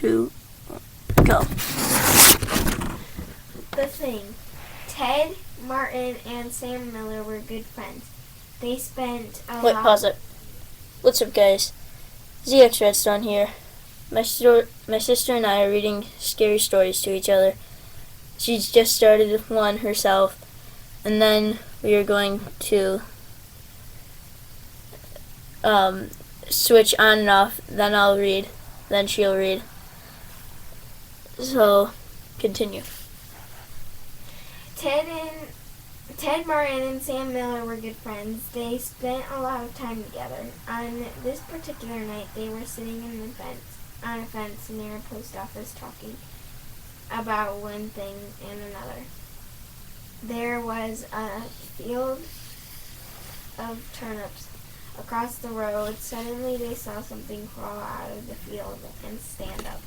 2, go. The thing. Ted, Martin, and Sam Miller were good friends. They spent a Wait, lot... pause it. What's up, guys? ZX Redstone here. My sister and I are reading scary stories to each other. She's just started one herself, and then we are going to switch on and off. Then I'll read, then she'll read. So, continue. Ted, Martin, and Sam Miller were good friends. They spent a lot of time together. On this particular night, they were sitting on a fence near a post office talking about one thing and another. There was a field of turnips across the road. Suddenly they saw something crawl out of the field and stand up.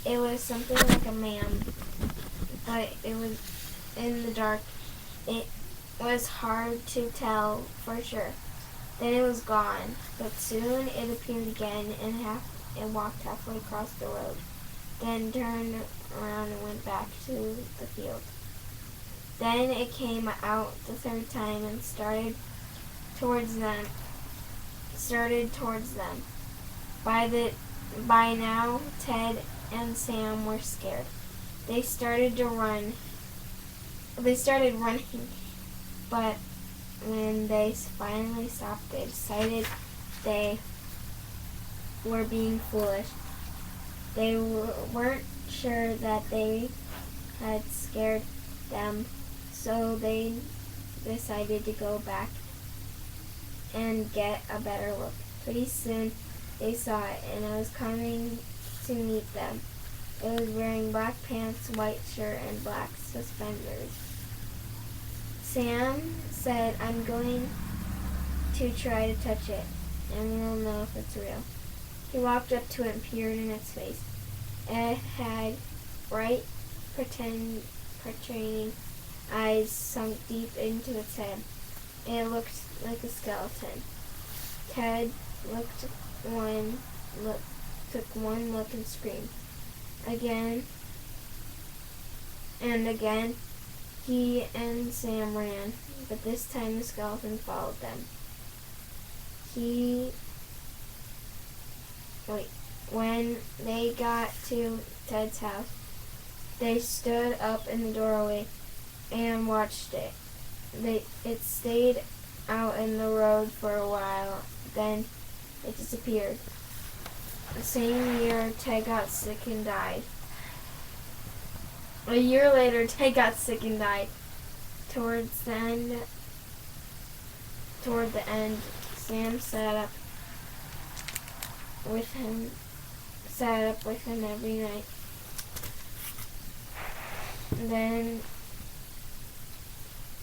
It was something like a man, but it was in the dark. It was hard to tell for sure. Then it was gone, but soon it appeared again and walked halfway across the road, then turned around and went back to the field. Then it came out the third time and started towards them. By now, Ted and Sam were scared. They started running, but when they finally stopped, they decided they were being foolish. They weren't sure that they had scared them, so they decided to go back and get a better look. Pretty soon they saw it, and it was coming to meet them. It was wearing black pants, white shirt, and black suspenders. Sam said, "I'm going to try to touch it, and we'll know if it's real." He walked up to it and peered in its face. It had bright, protruding eyes sunk deep into its head. It looked like a skeleton. Ted took one look and screamed. Again and again, he and Sam ran, but this time the skeleton followed them. When they got to Ted's house, they stood up in the doorway and watched it. It stayed out in the road for a while, then it disappeared. The same year, Ted got sick and died. A year later, Ted got sick and died. Toward the end, Sam sat up with him every night. Then,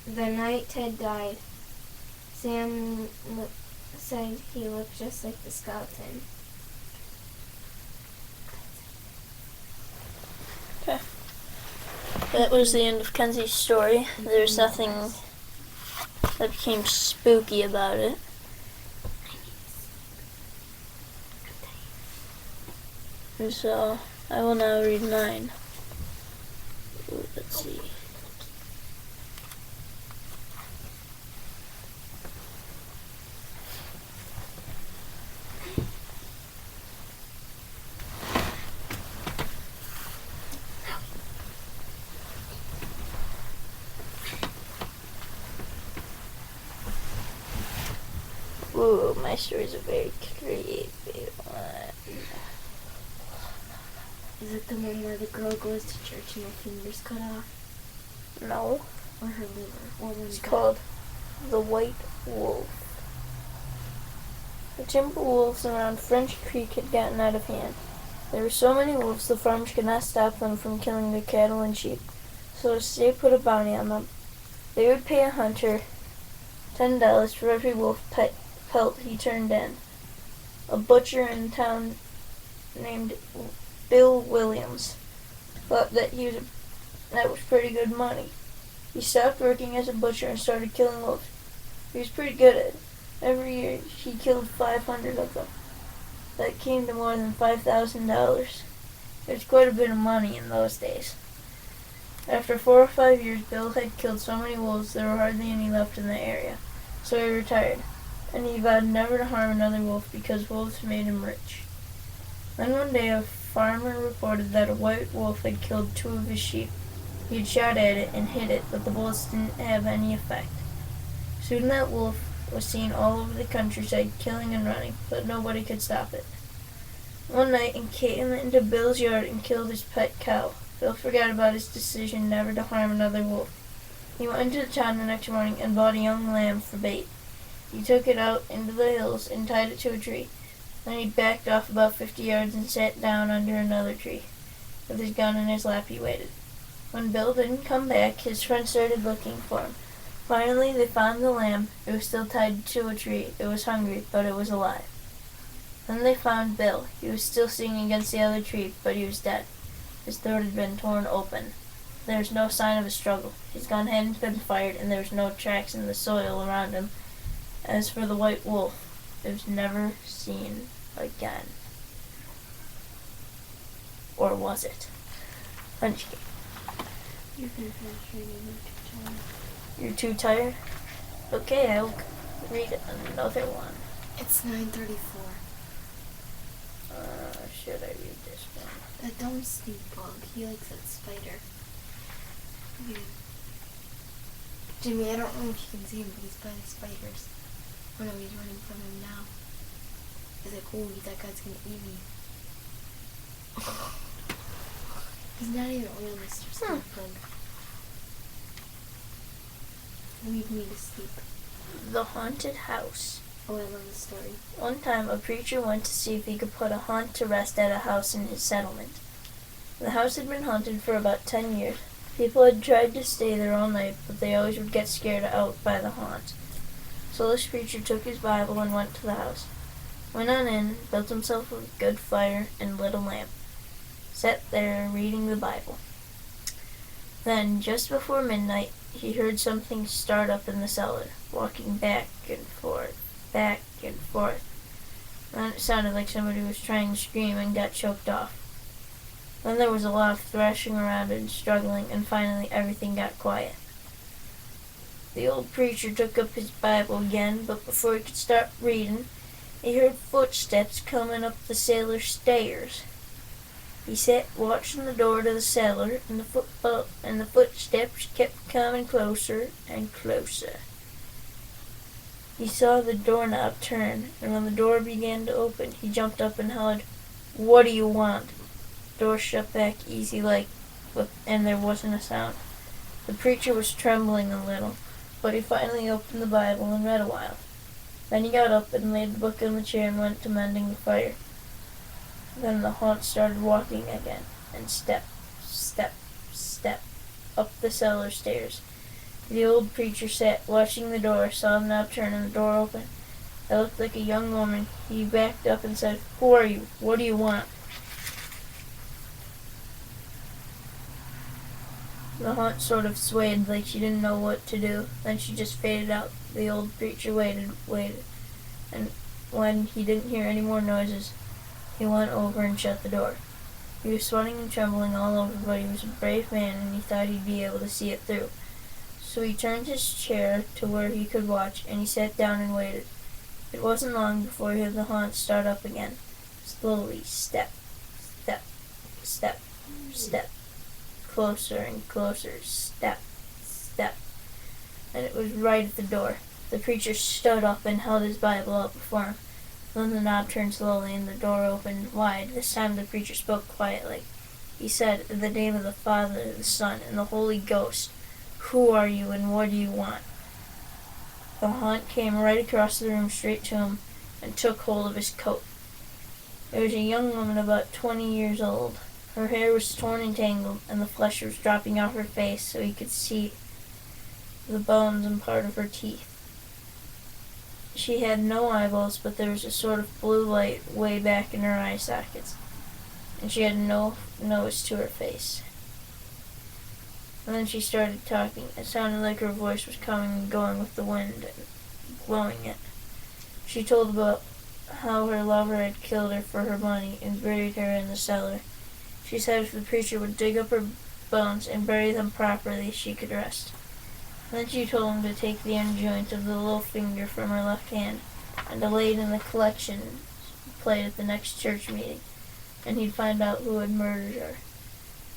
the night Ted died, Sam said he looked just like the skeleton. Okay. That was the end of Kenzie's story. There's nothing that became spooky about it. And so, I will now read mine. Ooh, let's see. Ooh, my story's a very creepy one. Is it the one where the girl goes to church and her finger's cut off? No. Or her liver? It's called The White Wolf. The timber wolves around French Creek had gotten out of hand. There were so many wolves the farmers could not stop them from killing their cattle and sheep, so the state put a bounty on them. They would pay a hunter $10 for every wolf pelt he turned in. A butcher in town named Bill Williams thought that was pretty good money. He stopped working as a butcher and started killing wolves. He was pretty good at it. Every year he killed 500 of them. That came to more than $5,000. It was quite a bit of money in those days. After 4 or 5 years, Bill had killed so many wolves there were hardly any left in the area, so he retired, and he vowed never to harm another wolf because wolves made him rich. Then one day a farmer reported that a white wolf had killed 2 of his sheep. He had shot at it and hit it, but the bullets didn't have any effect. Soon that wolf was seen all over the countryside, killing and running, but nobody could stop it. One night it came into Bill's yard and killed his pet cow. Bill forgot about his decision never to harm another wolf. He went into the town the next morning and bought a young lamb for bait. He took it out into the hills and tied it to a tree. Then he backed off about 50 yards and sat down under another tree. With his gun in his lap, he waited. When Bill didn't come back, his friends started looking for him. Finally, they found the lamb. It was still tied to a tree. It was hungry, but it was alive. Then they found Bill. He was still singing against the other tree, but he was dead. His throat had been torn open. There was no sign of a struggle. His gun hadn't been fired, and there was no tracks in the soil around him. As for the white wolf, it was never seen again. Or was it? French game. You can finish reading it. You're too tired? Okay, I'll read another one. It's 9:34. Should I read this one? That dumb stink bug. He likes that spider. Yeah. Jimmy, I don't know if you can see him, but he's by the spiders. Oh no, he's running from him now. He's like, oh, that guy's gonna eat me. He's not even a real Mr. Stink Bug. Leave me to sleep. The Haunted House. Oh, I love this story. One time, a preacher went to see if he could put a haunt to rest at a house in his settlement. The house had been haunted for about 10 years. People had tried to stay there all night, but they always would get scared out by the haunt. So this preacher took his Bible and went to the house. Went on in, built himself a good fire, and lit a lamp. Sat there reading the Bible. Then, just before midnight, he heard something start up in the cellar, walking back and forth. Back and forth. Then it sounded like somebody was trying to scream and got choked off. Then there was a lot of thrashing around and struggling, and finally everything got quiet. The old preacher took up his Bible again, but before he could start reading, he heard footsteps coming up the cellar stairs. He sat watching the door to the cellar, and the footsteps kept coming closer and closer. He saw the doorknob turn, and when the door began to open, he jumped up and hollered, "What do you want?" The door shut back easy-like, and there wasn't a sound. The preacher was trembling a little, but he finally opened the Bible and read a while. Then he got up and laid the book on the chair and went to mending the fire. Then the haunt started walking again, and step, step, step, up the cellar stairs. The old preacher sat watching the door, saw the knob turn and the door open. It looked like a young woman. He backed up and said, "Who are you? What do you want?" The haunt sort of swayed like she didn't know what to do. Then she just faded out. The old preacher waited, and when he didn't hear any more noises, he went over and shut the door. He was sweating and trembling all over, but he was a brave man, and he thought he'd be able to see it through. So he turned his chair to where he could watch, and he sat down and waited. It wasn't long before he heard the haunt start up again. Slowly, step, step, step, step. Closer and closer, step, step. And it was right at the door. The preacher stood up and held his Bible out before him. Then the knob turned slowly and the door opened wide. This time the preacher spoke quietly. He said, "In the name of the Father, the Son, and the Holy Ghost, who are you and what do you want?" The haunt came right across the room straight to him and took hold of his coat. It was a young woman about 20 years old. Her hair was torn and tangled, and the flesh was dropping off her face so he could see the bones and part of her teeth. She had no eyeballs, but there was a sort of blue light way back in her eye sockets, and she had no nose to her face. And then she started talking. It sounded like her voice was coming and going with the wind and blowing it. She told about how her lover had killed her for her money and buried her in the cellar. She said if the preacher would dig up her bones and bury them properly, she could rest. Then she told him to take the end joint of the little finger from her left hand and to lay it in the collection plate at the next church meeting, and he'd find out who had murdered her.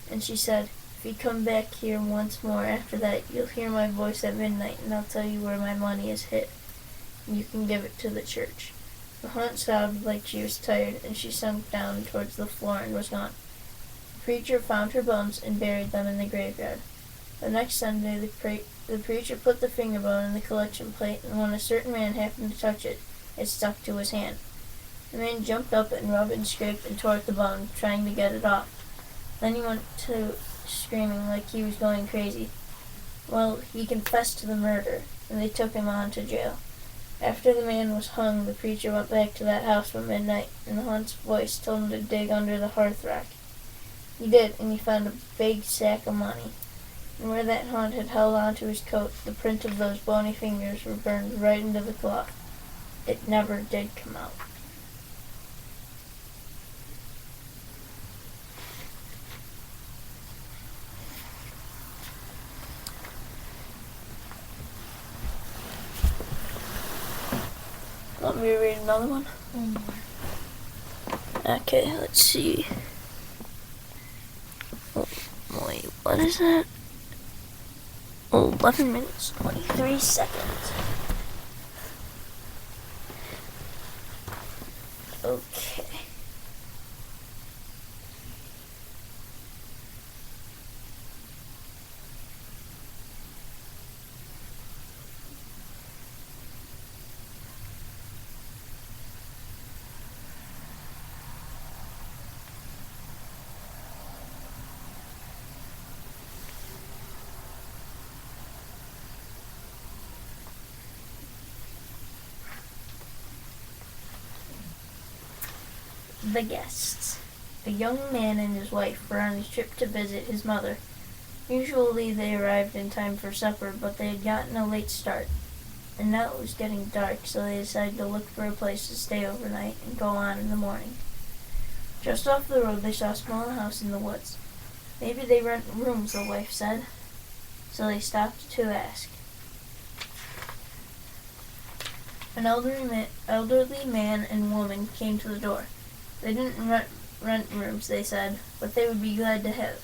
And she said, if you come back here once more after that, you'll hear my voice at midnight, and I'll tell you where my money is hid, and you can give it to the church. The hunt sounded like she was tired, and she sunk down towards the floor and was gone. The preacher found her bones and buried them in the graveyard. The next Sunday, the preacher put the finger bone in the collection plate, and when a certain man happened to touch it, it stuck to his hand. The man jumped up and rubbed and scraped and tore at the bone, trying to get it off. Then he went to screaming like he was going crazy. Well, he confessed to the murder, and they took him on to jail. After the man was hung, the preacher went back to that house at midnight, and the hunt's voice told him to dig under the hearth rack. He did, and he found a big sack of money. And where that hunt had held onto his coat, the print of those bony fingers were burned right into the cloth. It never did come out. Want me to read another one? One more. Okay, let's see. Oh, wait, what is that? 11 minutes, 23 seconds. Okay. The guests. A young man and his wife were on a trip to visit his mother. Usually they arrived in time for supper, but they had gotten a late start, and now it was getting dark, so they decided to look for a place to stay overnight and go on in the morning. Just off the road they saw a small house in the woods. Maybe they rent rooms, the wife said, so they stopped to ask. An elderly man and woman came to the door. They didn't rent rooms, they said, but they would be glad to have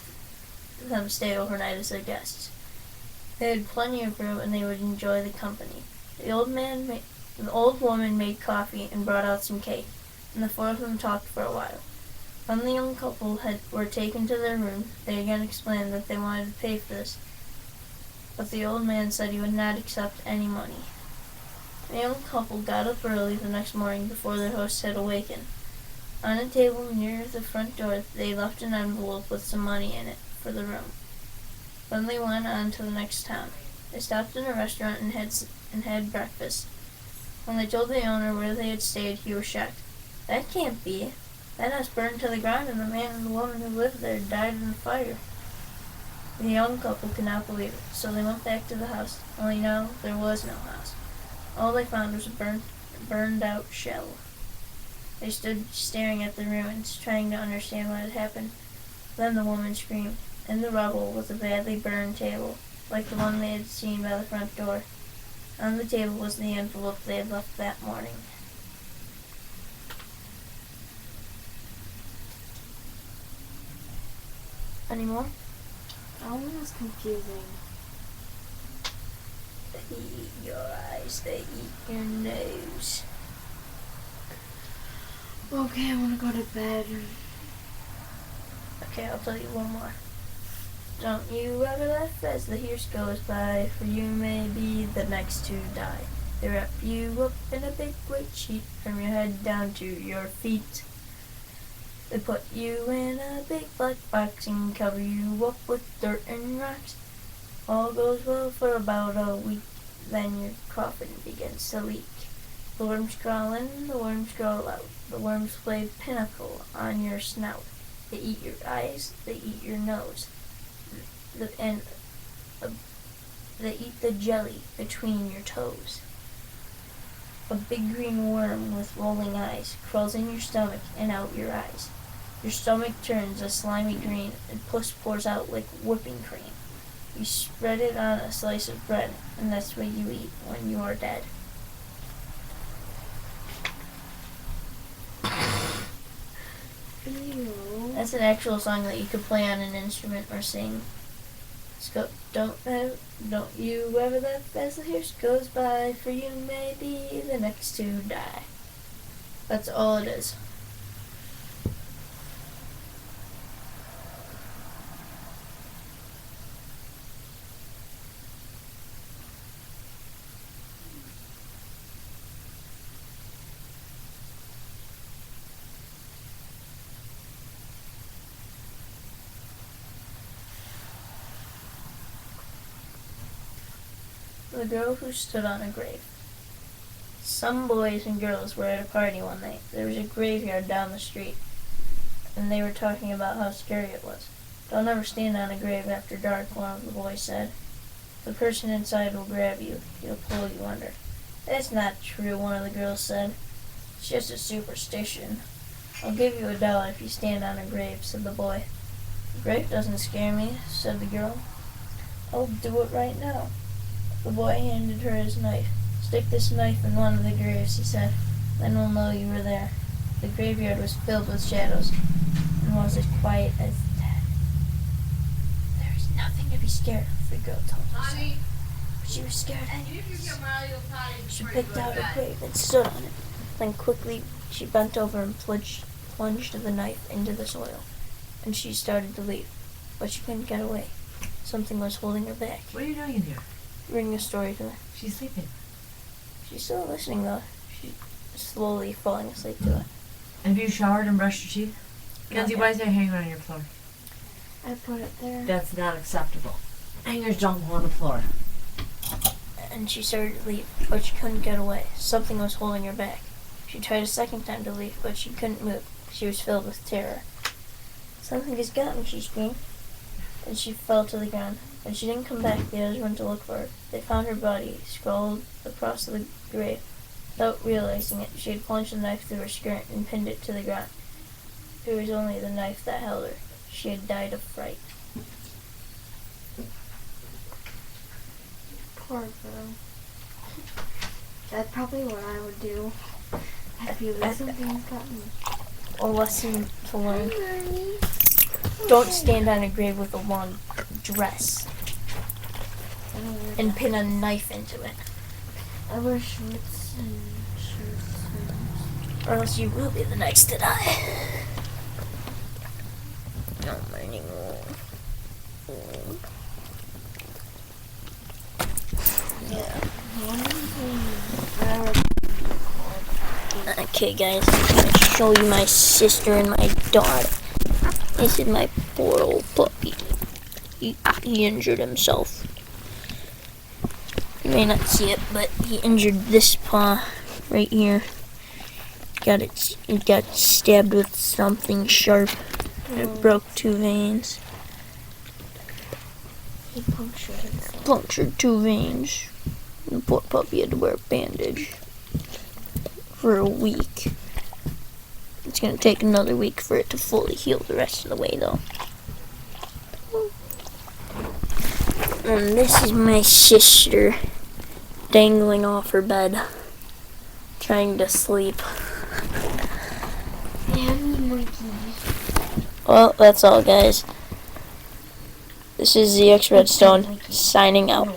them stay overnight as their guests. They had plenty of room, and they would enjoy the company. The old woman made coffee and brought out some cake, and the four of them talked for a while. When the young couple were taken to their room, they again explained that they wanted to pay for this, but the old man said he would not accept any money. The young couple got up early the next morning before their host had awakened. On a table near the front door, they left an envelope with some money in it for the room. Then they went on to the next town. They stopped in a restaurant and had breakfast. When they told the owner where they had stayed, he was shocked. That can't be. That house burned to the ground, and the man and the woman who lived there died in the fire. The young couple could not believe it, so they went back to the house, only now there was no house. All they found was a burned-out shell. They stood staring at the ruins, trying to understand what had happened. Then the woman screamed. In the rubble was a badly burned table, like the one they had seen by the front door. On the table was the envelope they had left that morning. Any more? That one was confusing. They eat your eyes, they eat your nose. Okay, I want to go to bed. Okay, I'll tell you one more. Don't you ever laugh as the years goes by, for you may be the next to die. They wrap you up in a big white sheet from your head down to your feet. They put you in a big black box and cover you up with dirt and rocks. All goes well for about a week, then your coffin begins to leak. The worms crawl in, the worms crawl out. The worms play pinnacle on your snout. They eat your eyes, they eat your nose. They eat the jelly between your toes. A big green worm with rolling eyes crawls in your stomach and out your eyes. Your stomach turns a slimy green, and pus pours out like whipping cream. You spread it on a slice of bread, and that's what you eat when you are dead. Ew. That's an actual song that you could play on an instrument or sing. Don't you ever laugh as the years goes by, for you may be the next to die. That's all it is. The girl who stood on a grave. Some boys and girls were at a party one night. There was a graveyard down the street, and they were talking about how scary it was. Don't ever stand on a grave after dark, one of the boys said. The person inside will grab you. He'll pull you under. That's not true, one of the girls said. It's just a superstition. I'll give you $1 if you stand on a grave, said the boy. The grave doesn't scare me, said the girl. I'll do it right now. The boy handed her his knife. Stick this knife in one of the graves, he said. Then we'll know you were there. The graveyard was filled with shadows and was as quiet as death. There is nothing to be scared of, the girl told herself. But she was scared anyways. She picked out a grave and stood on it. Then quickly she bent over and plunged the knife into the soil. And she started to leave, but she couldn't get away. Something was holding her back. What are you doing in here? Reading a story to her. She's sleeping. She's still listening, though. She's slowly falling asleep to it. Have you showered and brushed your teeth? Kenzie, why is there a hanger on your floor? I put it there. That's not acceptable. Hangers don't go on the floor. And she started to leave, but she couldn't get away. Something was holding her back. She tried a second time to leave, but she couldn't move. She was filled with terror. Something has got me, she screamed. And she fell to the ground. When she didn't come back, the others went to look for her. They found her body sprawled across the grave. Without realizing it, she had plunged the knife through her skirt and pinned it to the ground. It was only the knife that held her. She had died of fright. Poor girl. That's probably what I would do. I feel like something's got me. A lesson to learn. Don't stand on a grave with a long dress and pin a knife into it, I wear shorts and shirts. or else you will be the next to die. No morning. Yeah. Okay, guys, I'm gonna show you my sister and my daughter. This is my poor old puppy. He injured himself. You may not see it, but he injured this paw right here. It got stabbed with something sharp. It broke 2 veins. He punctured himself. Punctured 2 veins. The poor puppy had to wear a bandage for a week. It's gonna take another week for it to fully heal the rest of the way, though. And this is my sister dangling off her bed, trying to sleep. Yummy monkey. Well, that's all, guys. This is the X Redstone signing out.